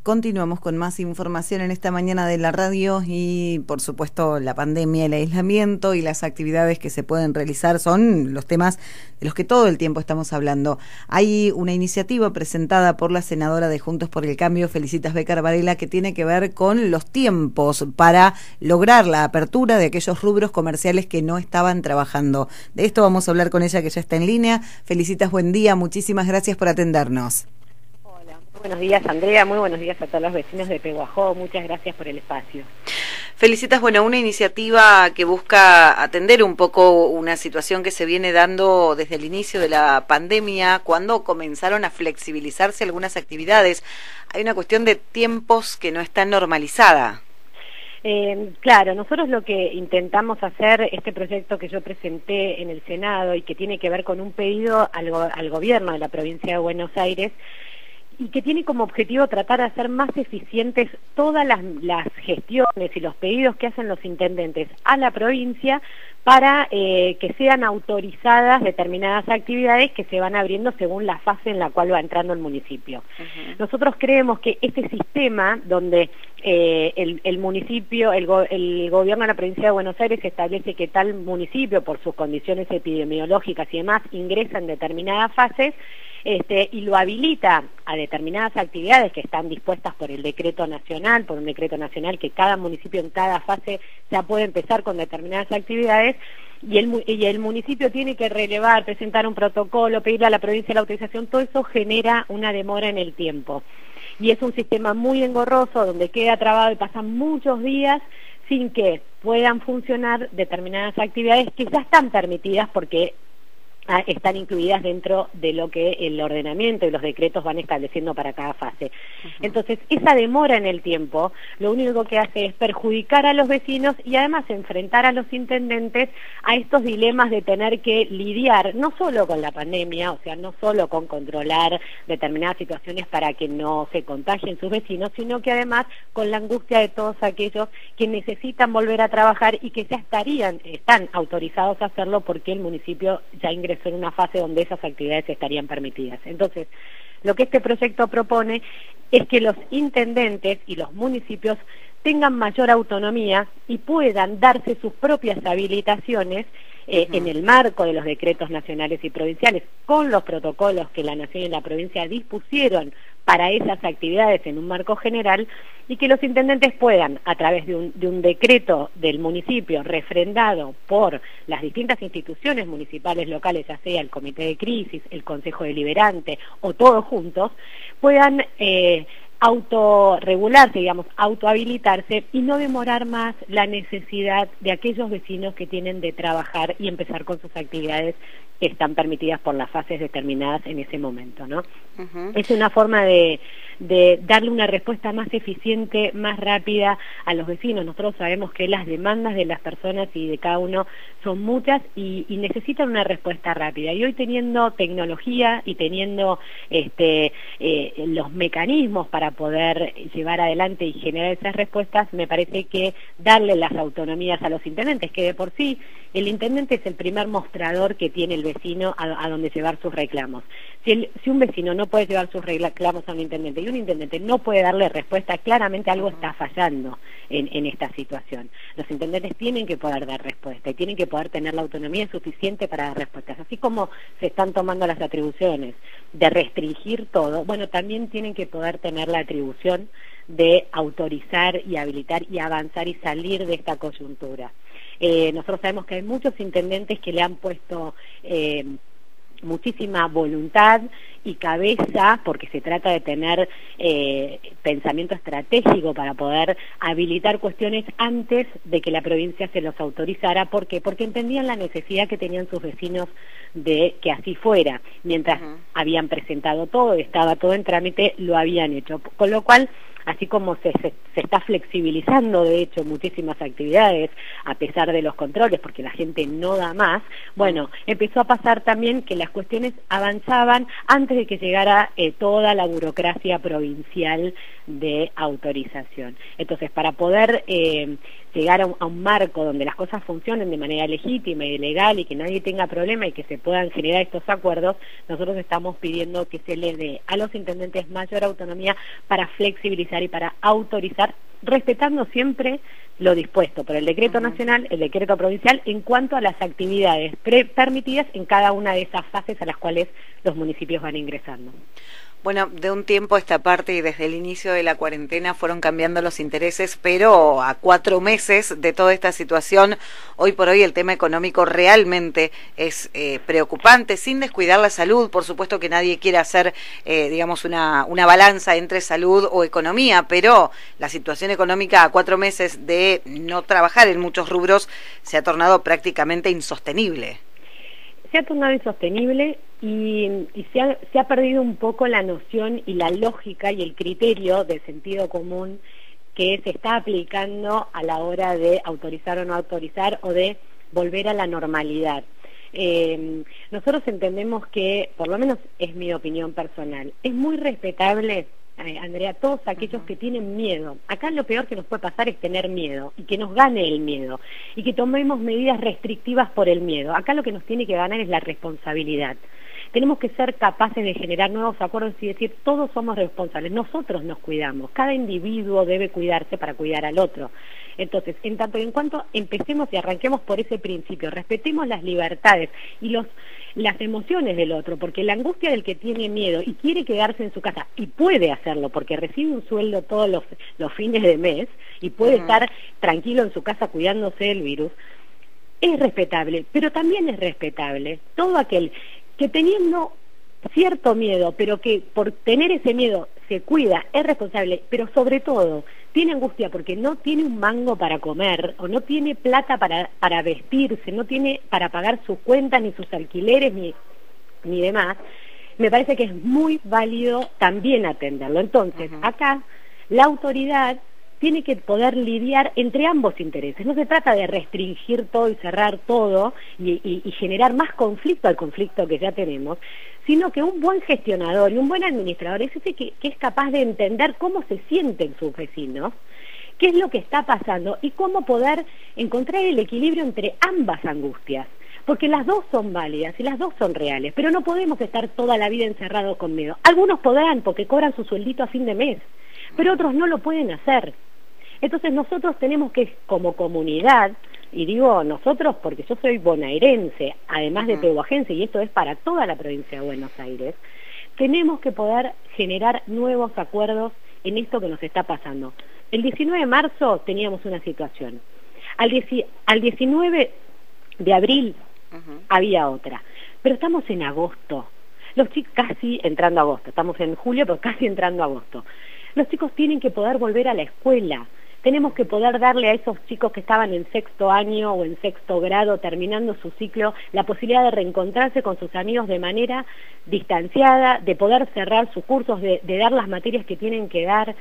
Continuamos con más información en esta mañana de la radio y, por supuesto, la pandemia, el aislamiento y las actividades que se pueden realizar son los temas de los que todo el tiempo estamos hablando. Hay una iniciativa presentada por la senadora de Juntos por el Cambio, Felicitas Becar Varela, que tiene que ver con los tiempos para lograr la apertura de aquellos rubros comerciales que no estaban trabajando. De esto vamos a hablar con ella, que ya está en línea. Felicitas, buen día, muchísimas gracias por atendernos. Buenos días, Andrea, muy buenos días a todos los vecinos de Peguajó, muchas gracias por el espacio. Felicitas, bueno, una iniciativa que busca atender un poco una situación que se viene dando desde el inicio de la pandemia, cuando comenzaron a flexibilizarse algunas actividades. Hay una cuestión de tiempos que no está normalizada. Claro, nosotros lo que intentamos hacer, este proyecto que yo presenté en el Senado y que tiene que ver con un pedido al gobierno de la provincia de Buenos Aires, y que tiene como objetivo tratar de hacer más eficientes todas las gestiones y los pedidos que hacen los intendentes a la provincia para que sean autorizadas determinadas actividades que se van abriendo según la fase en la cual va entrando el municipio. Nosotros creemos que este sistema donde el municipio, el gobierno de la provincia de Buenos Aires establece que tal municipio, por sus condiciones epidemiológicas y demás, ingresa en determinadas fases, y lo habilita a determinadas actividades que están dispuestas por el decreto nacional, por un decreto nacional que cada municipio en cada fase ya puede empezar con determinadas actividades, y el municipio tiene que relevar, presentar un protocolo, pedirle a la provincia la autorización. Todo eso genera una demora en el tiempo. Y es un sistema muy engorroso, donde queda trabado y pasan muchos días sin que puedan funcionar determinadas actividades que ya están permitidas porque están incluidas dentro de lo que el ordenamiento y los decretos van estableciendo para cada fase. Entonces, esa demora en el tiempo, lo único que hace es perjudicar a los vecinos y además enfrentar a los intendentes a estos dilemas de tener que lidiar, no solo con la pandemia, o sea, no solo con controlar determinadas situaciones para que no se contagien sus vecinos, sino que además con la angustia de todos aquellos que necesitan volver a trabajar y que ya están autorizados a hacerlo porque el municipio ya ingresó en una fase donde esas actividades estarían permitidas. Entonces, lo que este proyecto propone es que los intendentes y los municipios tengan mayor autonomía y puedan darse sus propias habilitaciones en el marco de los decretos nacionales y provinciales, con los protocolos que la Nación y la provincia dispusieron para esas actividades en un marco general, y que los intendentes puedan, a través de un decreto del municipio refrendado por las distintas instituciones municipales locales, ya sea el comité de crisis, el consejo deliberante o todos juntos, puedan autorregularse, digamos, autohabilitarse y no demorar más la necesidad de aquellos vecinos que tienen de trabajar y empezar con sus actividades que están permitidas por las fases determinadas en ese momento, ¿no? Es una forma de darle una respuesta más eficiente, más rápida a los vecinos. Nosotros sabemos que las demandas de las personas y de cada uno son muchas y necesitan una respuesta rápida. Y hoy, teniendo tecnología y teniendo los mecanismos para poder llevar adelante y generar esas respuestas, me parece que darle las autonomías a los intendentes, que de por sí el intendente es el primer mostrador que tiene el vecino a donde llevar sus reclamos. Si un vecino no puede llevar sus reclamos a un intendente y un intendente no puede darle respuesta, claramente algo está fallando en esta situación. Los intendentes tienen que poder dar respuesta y tienen que poder tener la autonomía suficiente para dar respuestas. Así como se están tomando las atribuciones de restringir todo, bueno, también tienen que poder tener la atribución de autorizar y habilitar y avanzar y salir de esta coyuntura. Nosotros sabemos que hay muchos intendentes que le han puesto muchísima voluntad y cabeza, porque se trata de tener pensamiento estratégico para poder habilitar cuestiones antes de que la provincia se los autorizara. ¿Por qué? Porque entendían la necesidad que tenían sus vecinos de que así fuera. Mientras habían presentado todo, estaba todo en trámite, lo habían hecho. Con lo cual, así como se está flexibilizando, de hecho, muchísimas actividades, a pesar de los controles, porque la gente no da más, bueno, empezó a pasar también que las cuestiones avanzaban antes de que llegara toda la burocracia provincial de autorización. Entonces, para poder llegar a un marco donde las cosas funcionen de manera legítima y legal y que nadie tenga problema y que se puedan generar estos acuerdos, nosotros estamos pidiendo que se le dé a los intendentes mayor autonomía para flexibilizar y para autorizar, respetando siempre lo dispuesto por el decreto nacional, el decreto provincial, en cuanto a las actividades permitidas en cada una de esas fases a las cuales los municipios van ingresando. Bueno, de un tiempo a esta parte y desde el inicio de la cuarentena fueron cambiando los intereses, pero a 4 meses de toda esta situación, hoy por hoy el tema económico realmente es preocupante, sin descuidar la salud. Por supuesto que nadie quiere hacer, digamos, una balanza entre salud o economía, pero la situación económica a 4 meses de no trabajar en muchos rubros se ha tornado prácticamente insostenible. Se ha tornado insostenible y se ha perdido un poco la noción y la lógica y el criterio de sentido común que se está aplicando a la hora de autorizar o no autorizar o de volver a la normalidad. Nosotros entendemos que, por lo menos es mi opinión personal, es muy respetable, Andrea, todos aquellos que tienen miedo. Acá lo peor que nos puede pasar es tener miedo y que nos gane el miedo y que tomemos medidas restrictivas por el miedo. Acá lo que nos tiene que ganar es la responsabilidad. Tenemos que ser capaces de generar nuevos acuerdos y decir, todos somos responsables, nosotros nos cuidamos, cada individuo debe cuidarse para cuidar al otro. Entonces, en tanto y en cuanto empecemos y arranquemos por ese principio, respetemos las libertades y las emociones del otro, porque la angustia del que tiene miedo y quiere quedarse en su casa, y puede hacerlo porque recibe un sueldo todos los fines de mes y puede estar tranquilo en su casa cuidándose del virus, es respetable, pero también es respetable todo aquel que teniendo cierto miedo, pero que por tener ese miedo se cuida, es responsable, pero sobre todo tiene angustia porque no tiene un mango para comer o no tiene plata para vestirse, no tiene para pagar sus cuentas ni sus alquileres ni demás, me parece que es muy válido también atenderlo. Entonces, acá la autoridad tiene que poder lidiar entre ambos intereses. No se trata de restringir todo y cerrar todo y generar más conflicto al conflicto que ya tenemos, sino que un buen gestionador y un buen administrador es ese que es capaz de entender cómo se sienten sus vecinos, qué es lo que está pasando y cómo poder encontrar el equilibrio entre ambas angustias. Porque las dos son válidas y las dos son reales, pero no podemos estar toda la vida encerrados con miedo. Algunos podrán porque cobran su sueldito a fin de mes, pero otros no lo pueden hacer. Entonces nosotros tenemos que, como comunidad, y digo nosotros porque yo soy bonaerense, además de pehuajense, y esto es para toda la provincia de Buenos Aires, tenemos que poder generar nuevos acuerdos en esto que nos está pasando. El 19 de marzo teníamos una situación. Al 19 de abril había otra. Pero estamos en agosto. Los chicos casi entrando a agosto. Estamos en julio, pero casi entrando a agosto. Los chicos tienen que poder volver a la escuela. Tenemos que poder darle a esos chicos que estaban en 6º año o en 6º grado terminando su ciclo la posibilidad de reencontrarse con sus amigos de manera distanciada, de poder cerrar sus cursos, de dar las materias que tienen que dar,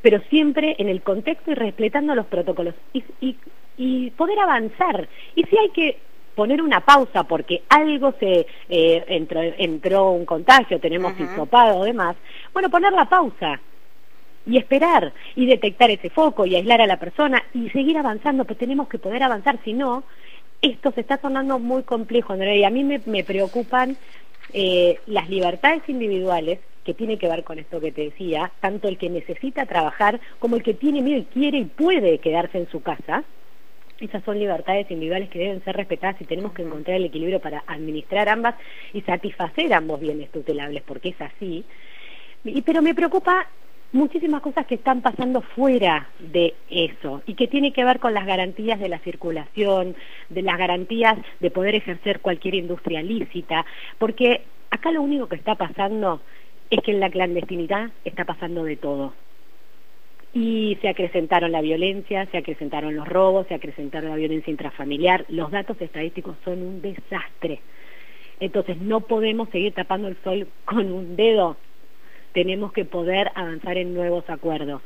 pero siempre en el contexto y respetando los protocolos y poder avanzar. Y si hay que poner una pausa porque algo entró un contagio, tenemos hisopado o demás, bueno, poner la pausa y esperar y detectar ese foco y aislar a la persona y seguir avanzando, pero tenemos que poder avanzar, si no, esto se está tornando muy complejo, Andrea, y a mí me preocupan las libertades individuales, que tiene que ver con esto que te decía, tanto el que necesita trabajar como el que tiene miedo y quiere y puede quedarse en su casa. Esas son libertades individuales que deben ser respetadas y tenemos que encontrar el equilibrio para administrar ambas y satisfacer ambos bienes tutelables, porque es así. Pero me preocupa muchísimas cosas que están pasando fuera de eso y que tiene que ver con las garantías de la circulación, de las garantías de poder ejercer cualquier industria lícita, porque acá lo único que está pasando es que en la clandestinidad está pasando de todo. Y se acrecentaron la violencia, se acrecentaron los robos, se acrecentaron la violencia intrafamiliar. Los datos estadísticos son un desastre. Entonces no podemos seguir tapando el sol con un dedo. Tenemos que poder avanzar en nuevos acuerdos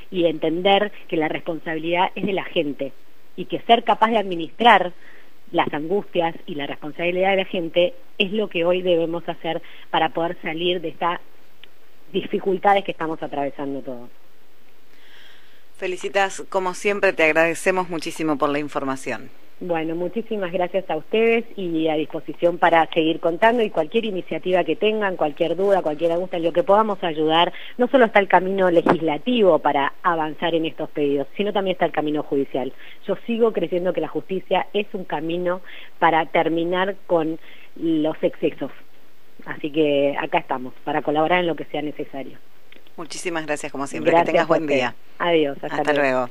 y entender que la responsabilidad es de la gente y que ser capaz de administrar las angustias y la responsabilidad de la gente, es lo que hoy debemos hacer para poder salir de estas dificultades que estamos atravesando todos. Felicitas, como siempre, te agradecemos muchísimo por la información. Bueno, muchísimas gracias a ustedes y a disposición para seguir contando, y cualquier iniciativa que tengan, cualquier duda, cualquier angustia, en lo que podamos ayudar. No solo está el camino legislativo para avanzar en estos pedidos, sino también está el camino judicial. Yo sigo creyendo que la justicia es un camino para terminar con los excesos. Así que acá estamos, para colaborar en lo que sea necesario. Muchísimas gracias, como siempre. Gracias, que tengas buen día. Adiós. Hasta luego.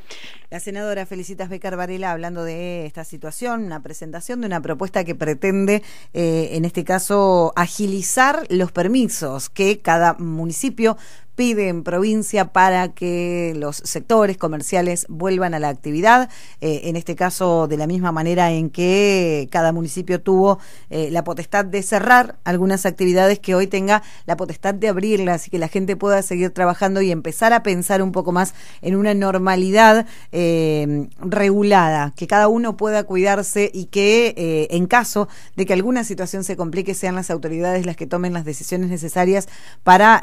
La senadora Felicitas Becar Varela hablando de esta situación, una presentación de una propuesta que pretende, en este caso, agilizar los permisos que cada municipio pide en provincia para que los sectores comerciales vuelvan a la actividad, en este caso de la misma manera en que cada municipio tuvo la potestad de cerrar algunas actividades, que hoy tenga la potestad de abrirlas y que la gente pueda seguir trabajando y empezar a pensar un poco más en una normalidad regulada, que cada uno pueda cuidarse y que en caso de que alguna situación se complique sean las autoridades las que tomen las decisiones necesarias para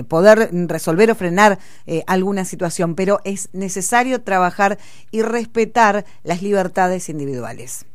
poder resolver o frenar alguna situación, pero es necesario trabajar y respetar las libertades individuales.